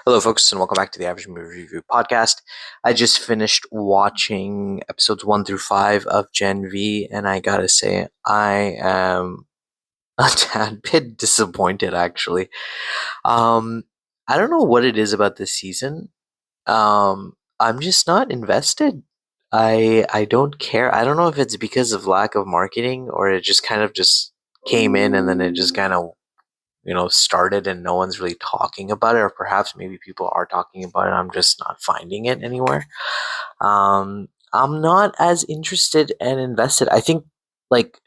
Hello, folks, and welcome back to the Average Movie Review podcast. I just finished watching episodes 1 through 5 of Gen V, and I gotta say, I am a tad bit disappointed, actually. Um, I don't know what it is about this season. I'm just not invested. I don't care. I don't know if it's because of lack of marketing or it just kind of just came in and then it just kind of started and no one's really talking about it, or perhaps maybe people are talking about it. I'm just not finding it anywhere. I'm not as interested and invested. I think like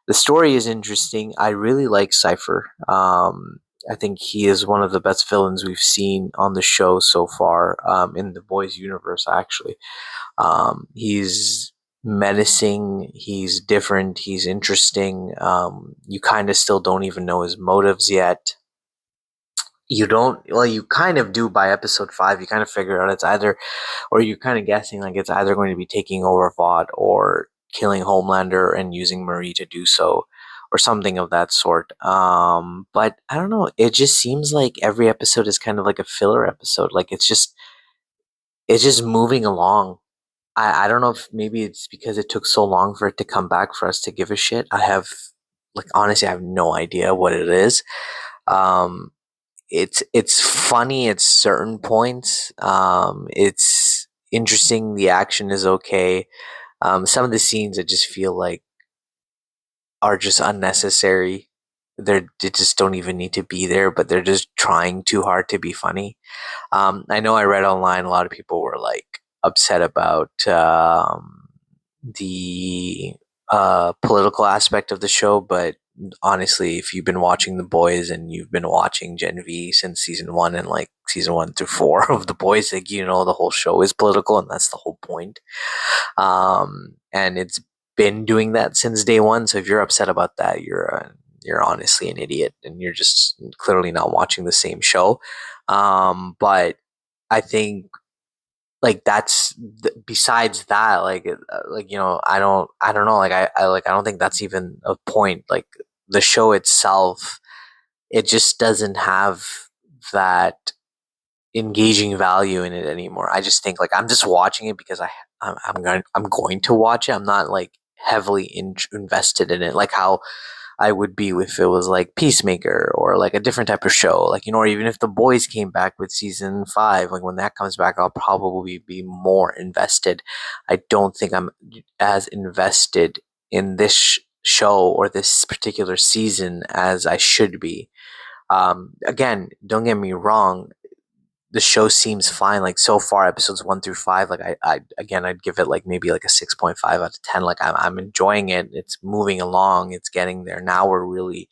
the story is interesting. I really like Cypher. I think he is one of the best villains we've seen on the show so far, in the boys universe, actually. He's menacing, he's different, he's interesting. You kind of still don't even know his motives yet. You don't, well, you kind of do by episode 5. You kind of figure out it's either, or you're kind of guessing like it's either going to be taking over Vought or killing Homelander and using Marie to do so, or something of that sort. But I don't know, it just seems like every episode is kind of like a filler episode. Like it's just moving along. I don't know if maybe it's because it took so long for it to come back for us to give a shit. Honestly, I have no idea what it is. Um, it's funny at certain points. It's interesting. The action is okay. Some of the scenes I just feel like are just unnecessary. They just don't even need to be there, but they're just trying too hard to be funny. I know I read online a lot of people were like upset about the political aspect of the show, but honestly, if you've been watching The Boys and you've been watching Gen V since season 1 and like season 1 through 4 of The Boys, like the whole show is political, and that's the whole point. And it's been doing that since day one. So if you're upset about that, you're honestly an idiot, and you're just clearly not watching the same show. But I think like besides that, I don't know, I don't think that's even a point. Like the show itself, it just doesn't have that engaging value in it anymore. I just think like I'm just watching it because I'm going to watch it. I'm not like heavily invested in it, like how I would be if it was like Peacemaker or like a different type of show, like or even if The Boys came back with season 5, like when that comes back, I'll probably be more invested. I don't think I'm as invested in this show or this particular season as I should be. Again, don't get me wrong, the show seems fine. Like so far, episodes 1 through 5, like I'd give it like maybe like a 6.5 out of 10. Like I'm enjoying it. It's moving along. It's getting there. Now we're really,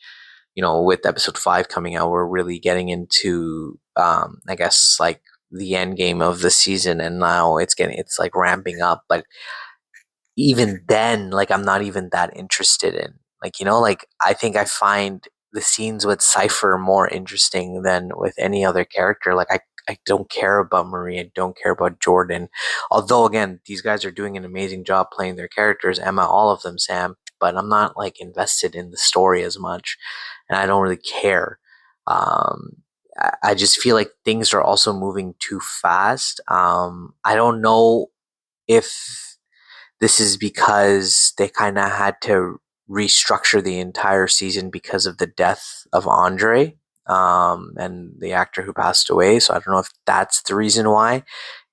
with episode 5 coming out, we're really getting into, I guess like the end game of the season, and now it's like ramping up. But even then, like I'm not even that interested in, like like I think I find the scenes with Cypher more interesting than with any other character. Like I don't care about Marie. I don't care about Jordan. Although again, these guys are doing an amazing job playing their characters, Emma, all of them, Sam. But I'm not like invested in the story as much, and I don't really care. I just feel like things are also moving too fast. I don't know if this is because they kind of had to restructure the entire season because of the death of Andre, and the actor who passed away. So I don't know if that's the reason why.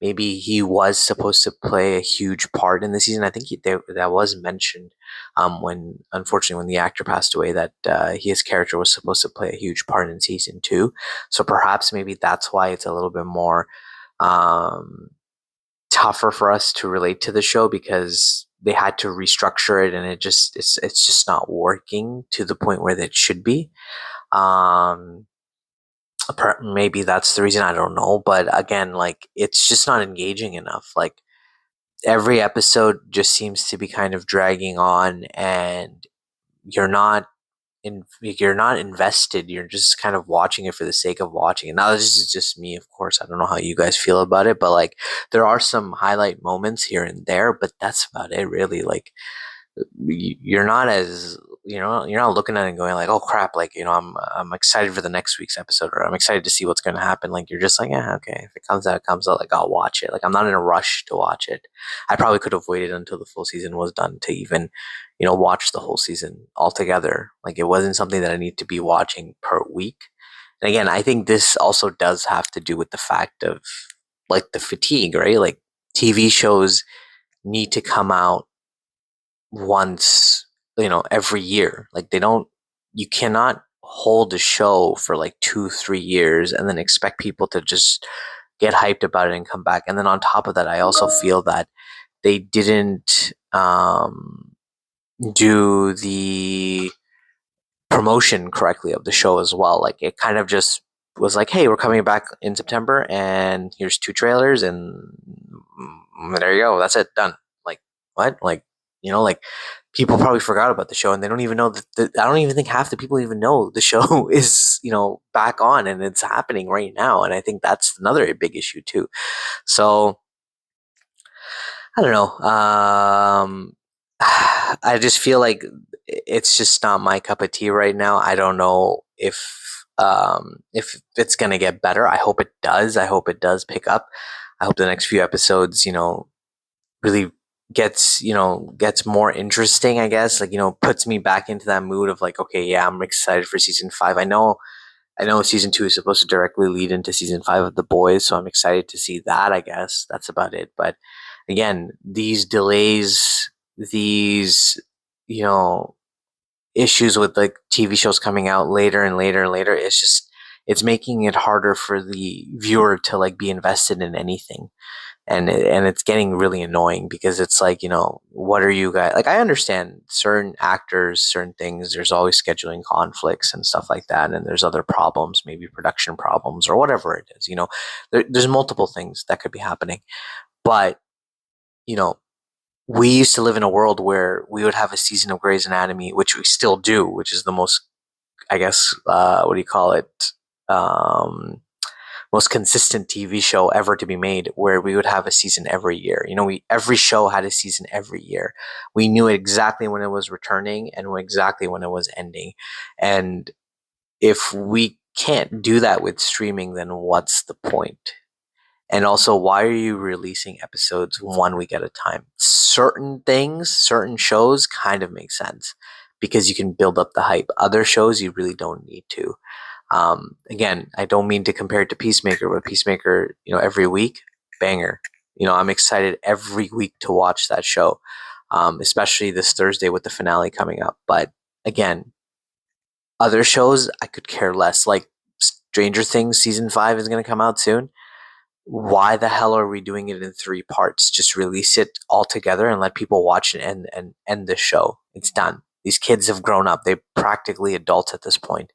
Maybe he was supposed to play a huge part in the season. I think that was mentioned, when, unfortunately, when the actor passed away, that his character was supposed to play a huge part in season 2. So perhaps maybe that's why it's a little bit more um, tougher for us to relate to the show, because they had to restructure it, and it's just not working to the point where it should be. Um, Maybe that's the reason. I don't know, but again, like it's just not engaging enough. Like every episode just seems to be kind of dragging on, and you're not you're not invested. You're just kind of watching it for the sake of watching it. Now, this is just me, of course. I don't know how you guys feel about it, but like there are some highlight moments here and there, but that's about it, really. Like you're not as you're not looking at it and going like, oh crap, like I'm excited for the next week's episode, or I'm excited to see what's going to happen. Like you're just like, yeah, okay, if it comes out, it comes out. Like I'll watch it. Like I'm not in a rush to watch it. I probably could have waited until the full season was done to even watch the whole season altogether. Like it wasn't something that I need to be watching per week. And again, I think this also does have to do with the fact of like the fatigue, right? Like TV shows need to come out once, every year. Like they don't, you cannot hold a show for like 2, 3 years and then expect people to just get hyped about it and come back. And then on top of that, I also feel that they didn't do the promotion correctly of the show as well. Like it kind of just was like, hey, we're coming back in September and here's 2 trailers and there you go. That's it. Done. Like what? Like people probably forgot about the show and they don't even know that I don't even think half the people even know the show is, back on and it's happening right now. And I think that's another big issue too. So I don't know. I just feel like it's just not my cup of tea right now. I don't know if it's gonna get better. I hope it does. I hope it does pick up. I hope the next few episodes, really gets more interesting. I guess like puts me back into that mood of like, okay, yeah, I'm excited for season 5. I know season 2 is supposed to directly lead into season 5 of The Boys, so I'm excited to see that. I guess that's about it. But again, these delays, these you know issues with like TV shows coming out later and later and later, it's making it harder for the viewer to like be invested in anything. And it's getting really annoying because it's like, what are you guys like? I understand certain actors, certain things, there's always scheduling conflicts and stuff like that, and there's other problems, maybe production problems or whatever it is. There's multiple things that could be happening. But you know we used to live in a world where we would have a season of Grey's Anatomy, which we still do, which is the most, I guess, what do you call it, most consistent TV show ever to be made, where we would have a season every year. Every show had a season every year. We knew exactly when it was returning and exactly when it was ending. And if we can't do that with streaming, then what's the point? And also, why are you releasing episodes 1 week at a time? Certain things, certain shows kind of make sense because you can build up the hype. Other shows, you really don't need to. Again, I don't mean to compare it to Peacemaker, but Peacemaker, every week, banger. I'm excited every week to watch that show, especially this Thursday with the finale coming up. But again, other shows, I could care less. Like Stranger Things season 5 is going to come out soon. Why the hell are we doing it in 3 parts? Just release it all together and let people watch it and end the show. It's done. These kids have grown up. They're practically adults at this point.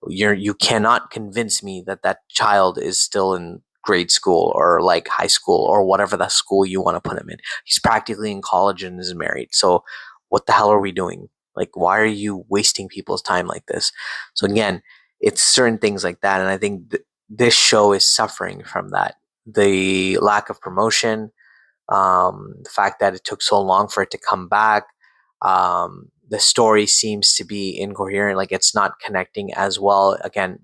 You cannot convince me that that child is still in grade school or like high school or whatever that school you want to put him in. He's practically in college and is married. So what the hell are we doing? Like, why are you wasting people's time like this? So again, it's certain things like that. And I think this show is suffering from that. The lack of promotion, the fact that it took so long for it to come back, the story seems to be incoherent, like it's not connecting as well. Again,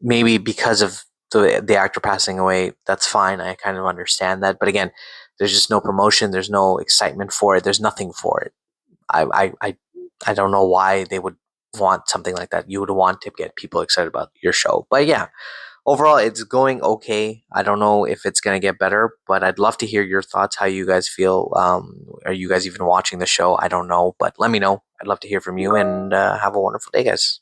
maybe because of the actor passing away, that's fine. I kind of understand that, but again, there's just no promotion. There's no excitement for it. There's nothing for it. I don't know why they would want something like that. You would want to get people excited about your show, but yeah. Overall, it's going okay. I don't know if it's going to get better, but I'd love to hear your thoughts, how you guys feel. Are you guys even watching the show? I don't know, but let me know. I'd love to hear from you, and have a wonderful day, guys.